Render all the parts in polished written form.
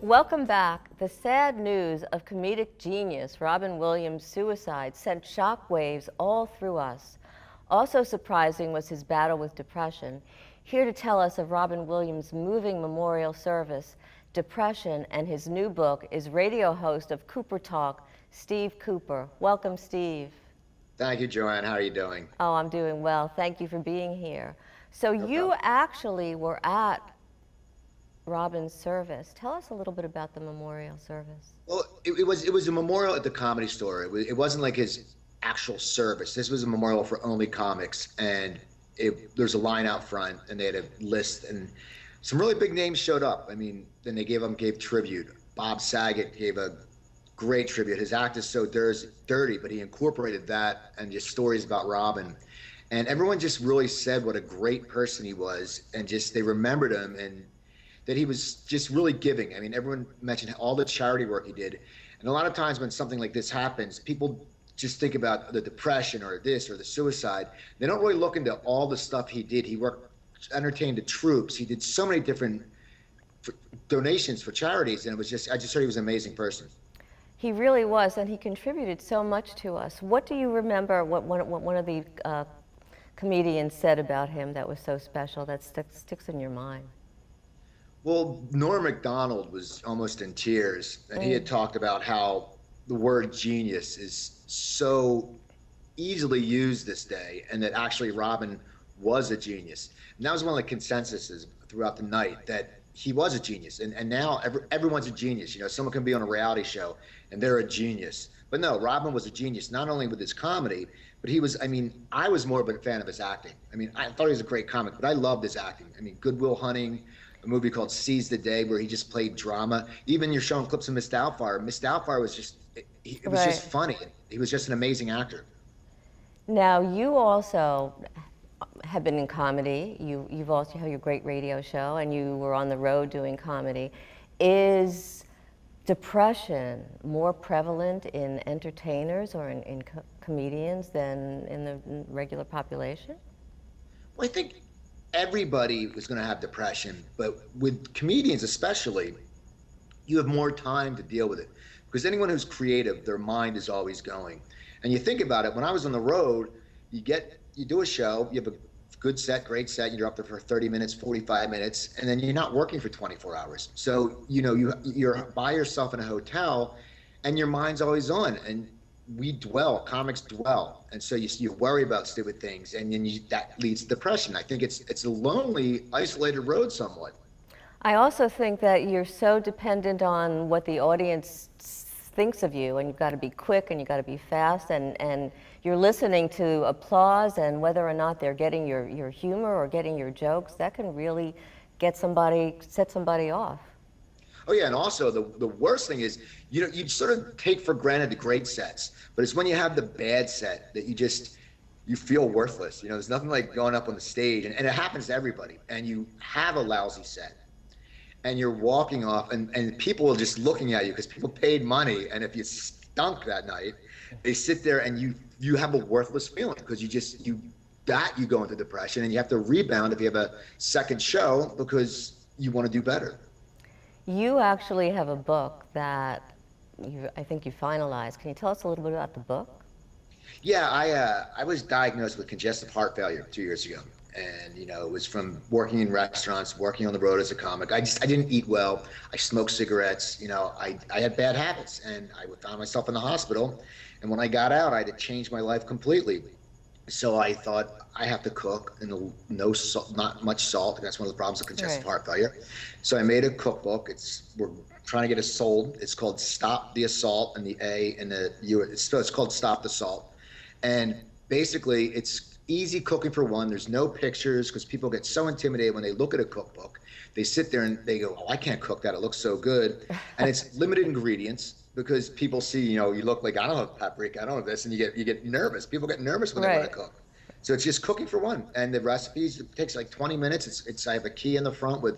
Welcome back. The sad news of comedic genius Robin Williams' suicide sent shockwaves all through us. Also surprising was his battle with depression. Here to tell us of Robin Williams' moving memorial service, depression, and his new book is radio host of CooperTalk, Steve Cooper. Welcome, Steve. Thank you, Joanne. How are you doing? Oh, I'm doing well. Thank you for being here. So No you problem. actually were at Robin's service. Tell us a little bit about the memorial service. Well, it was a memorial at the Comedy Store. It wasn't like his actual service. This was a memorial for only comics, and there's a line out front, and they had a list, and some really big names showed up. I mean, then they gave tribute. Bob Saget gave a great tribute. His act is so dirty, but he incorporated that and just stories about Robin. And everyone just really said what a great person he was, and just they remembered him, and that he was just really giving. I mean, everyone mentioned all the charity work he did. And a lot of times when something like this happens, people just think about the depression or this or the suicide. They don't really look into all the stuff he did. He entertained the troops. He did so many different donations for charities. And I just heard he was an amazing person. He really was, and he contributed so much to us. What do you remember what one of the comedians said about him that was so special that sticks in your mind? Well, Norm Macdonald was almost in tears, and he had talked about how the word genius is so easily used this day, and that actually Robin was a genius. And that was one of the consensuses throughout the night, that he was a genius. And now everyone's a genius. You know, someone can be on a reality show and they're a genius. But no, Robin was a genius, not only with his comedy, but he was, I mean, I was more of a fan of his acting. I mean, I thought he was a great comic, but I loved his acting. I mean, Good Will Hunting, a movie called Seize the Day where he just played drama. Even you're showing clips of Miss Doubtfire. Miss Doubtfire was just, it was just funny. He was just an amazing actor. Now, you also have been in comedy. You've also had your great radio show, and you were on the road doing comedy. Is depression more prevalent in entertainers or in comedians than in the regular population? Well, I think everybody was going to have depression, but with comedians especially, you have more time to deal with it. Because anyone who's creative, their mind is always going. And you think about it, when I was on the road, you do a show, you have a good set, great set, you're up there for 30 minutes, 45 minutes, and then you're not working for 24 hours. So, you know, you're by yourself in a hotel, and your mind's always on. And comics dwell, and so you worry about stupid things, and then that leads to depression. I think it's a lonely, isolated road somewhat. I also think that you're so dependent on what the audience thinks of you, and you've got to be quick and you've got to be fast, and you're listening to applause, and whether or not they're getting your humor or getting your jokes, that can really set somebody off. Oh yeah, and also the worst thing is, you know, you sort of take for granted the great sets, but it's when you have the bad set that you feel worthless. You know, there's nothing like going up on the stage, and it happens to everybody, and you have a lousy set, and you're walking off, and people are just looking at you because people paid money, and if you stunk that night, they sit there and you have a worthless feeling because you go into depression, and you have to rebound if you have a second show because you want to do better. You actually have a book that I think you finalized. Can you tell us a little bit about the book? Yeah, I was diagnosed with congestive heart failure 2 years ago, and you know, it was from working in restaurants, working on the road as a comic. I didn't eat well. I smoked cigarettes. You know, I had bad habits, and I found myself in the hospital. And when I got out, I had to change my life completely. So I thought, I have to cook, and no salt, not much salt. That's one of the problems with congestive heart failure. So I made a cookbook. We're trying to get it sold. It's called Stop the Assault, and the A and the U. It's called Stop the Salt. And basically, it's easy cooking for one. There's no pictures because people get so intimidated when they look at a cookbook. They sit there and they go, "Oh, I can't cook that. It looks so good." And it's limited ingredients because people see, you know, you look like, I don't have paprika, I don't have this, and you get nervous. People get nervous when they want to cook. So it's just cooking for one. And the recipes, it takes like 20 minutes. I have a key in the front with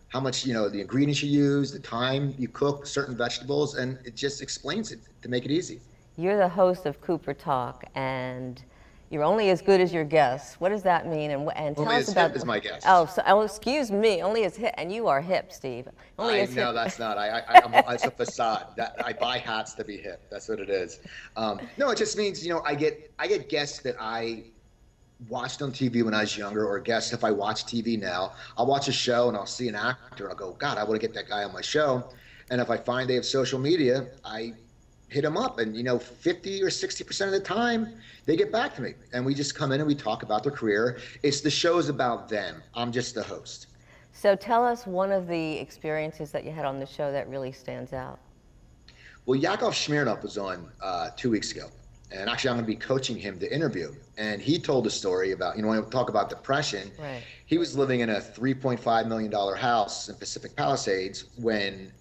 how much, you know, the ingredients you use, the time you cook certain vegetables, and it just explains it to make it easy. You're the host of Cooper Talk, and You're only as good as your guests. What does that mean? And tell Only us as about. hip as my guest. Oh, excuse me. Only as hip, and you are hip, Steve. Only I as hip. no, that's not. It's a facade. That I buy hats to be hip. That's what it is. No, it just means I get guests that I watched on TV when I was younger, or guests if I watch TV now. I'll watch a show and I'll see an actor and I'll go, God, I want to get that guy on my show. And if I find they have social media, I hit them up, and 50 or 60% of the time they get back to me, and we just come in and we talk about their career. It's the show's about them. I'm just the host. So tell us one of the experiences that you had on the show that really stands out. Well, Yakov Smirnoff was on 2 weeks ago, and actually I'm going to be coaching him to interview. And he told a story about, when we talk about depression, Right. he was living in a $3.5 million house in Pacific Palisades when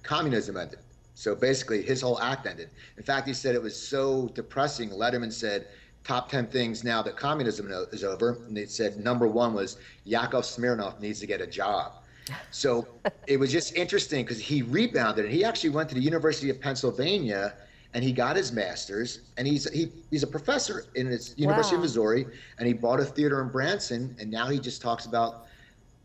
communism ended. So basically his whole act ended. In fact, he said it was so depressing. Letterman said, top 10 things now that communism is over. And they said number one was Yakov Smirnoff needs to get a job. So it was just interesting because he rebounded, and he actually went to the University of Pennsylvania and he got his master's, and he's a professor in his University of Missouri, and he bought a theater in Branson, and now he just talks about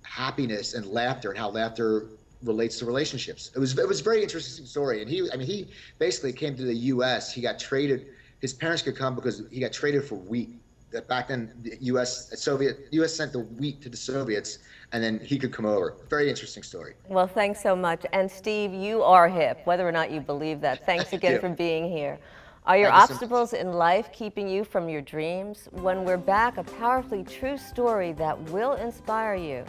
happiness and laughter and how laughter relates to relationships. It was a very interesting story. And he basically came to the US. He got traded. His parents could come because he got traded for wheat. That back then the US sent the wheat to the Soviets, and then he could come over. Very interesting story. Well, thanks so much. And Steve, you are hip, whether or not you believe that. Thanks again for being here. Are your obstacles in life keeping you from your dreams? When we're back, a powerfully true story that will inspire you.